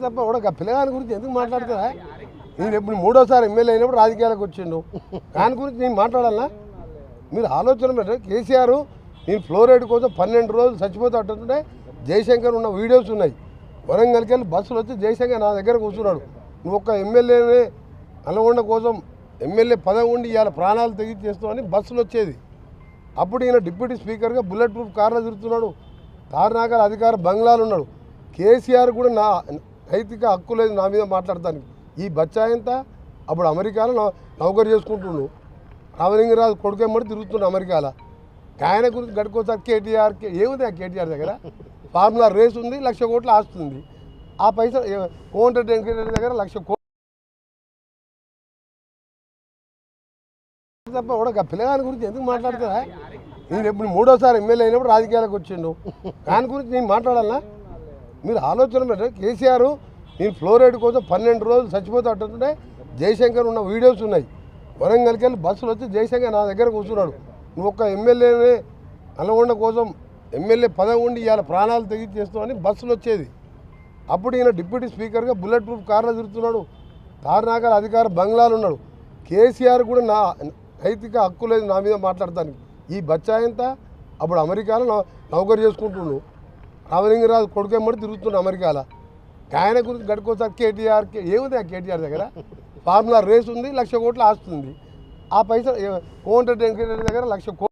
తప్ప కూడా పిల్లగాని గురించి ఎందుకు మాట్లాడుతుందా? నేను ఎప్పుడు మూడోసారి ఎమ్మెల్యే అయినప్పుడు రాజకీయాలకు వచ్చిండు. దాని గురించి నేను మాట్లాడాలా? మీరు ఆలోచన పెట్టండి. కేసీఆర్ నేను ఫ్లోరైడ్ కోసం 12 రోజులు చచ్చిపోతే అంటుంటే జయశంకర్ ఉన్న వీడియోస్ ఉన్నాయి. వరంగల్కి వెళ్ళి బస్సులు వచ్చి జయశంకర్ నా దగ్గర కూర్చున్నాడు. నువ్వు ఒక్క ఎమ్మెల్యేనే నల్గొండ కోసం ఎమ్మెల్యే పదవి ఉండి ఇవాళ ప్రాణాలు తెగించేస్తామని బస్సులు వచ్చేది. అప్పుడు ఈయన డిప్యూటీ స్పీకర్గా బుల్లెట్ ప్రూఫ్ కార్లో తిరుగుతున్నాడు. తారనాకర్ అధికార బంగ్లాలు ఉన్నాడు. కేసీఆర్ కూడా నా నైతిక హక్కు లేదు నా మీద మాట్లాడతాను. ఈ బచ్చాయంతా అప్పుడు అమెరికాలో నౌకరు చేసుకుంటుండు. రామలింగరాజు కొడుకేమ్మడి తిరుగుతుండు అమెరికాలో. ఆయన గురించి గడుకోసారి కేటీఆర్ ఏముంది ఆ కేటీఆర్ దగ్గర? ఫార్ములా రేస్ ఉంది, 1,00,000 కోట్లు ఆస్తుంది. ఆ పైసా కోమటిరెడ్డి వెంకటరెడ్డి దగ్గర 1,00,000 కోట్లు తప్ప కూడా పిల్లగాని గురించి ఎందుకు మాట్లాడుతుందా? నేను ఎప్పుడు మూడోసారి ఎమ్మెల్యే అయినప్పుడు రాజకీయాలకు వచ్చిండు. దాని గురించి నేను మాట్లాడాలా? మీరు ఆలోచన పెట్టండి. కేసీఆర్ నేను ఫ్లోరైడ్ కోసం 12 రోజులు చచ్చిపోతే అంటుంటే జయశంకర్ ఉన్న వీడియోస్ ఉన్నాయి. వరంగల్కి వెళ్ళి బస్సులు వచ్చి జయశంకర్ నా దగ్గర కూర్చున్నాడు. నువ్వు ఒక్క ఎమ్మెల్యేనే నల్గొండ కోసం ఎమ్మెల్యే పదవి ఉండి ఇవాళ ప్రాణాలు తెగించేస్తామని బస్సులు వచ్చేది. అప్పుడు ఈయన డిప్యూటీ స్పీకర్గా బుల్లెట్ ప్రూఫ్ కార్లో తిరుగుతున్నాడు. తారనాకర్ అధికార బంగ్లాలు ఉన్నాడు. కేసీఆర్ కూడా నా నైతిక హక్కు లేదు నా మీద మాట్లాడతాను. ఈ బచ్చాయంతా అప్పుడు అమెరికాలో నౌకరు చేసుకుంటుండు. రామలింగరాజు కొడుకేమ్మడి తిరుగుతుండు అమెరికాలో. ఆయన గురించి గడుకోసారి కేటీఆర్ ఏముంది ఆ కేటీఆర్ దగ్గర? ఫార్ములా రేస్ ఉంది, 1,00,000 కోట్లు ఆస్తుంది. ఆ పైసా కోమటిరెడ్డి వెంకటరెడ్డి దగ్గర 1,00,000 కోట్లు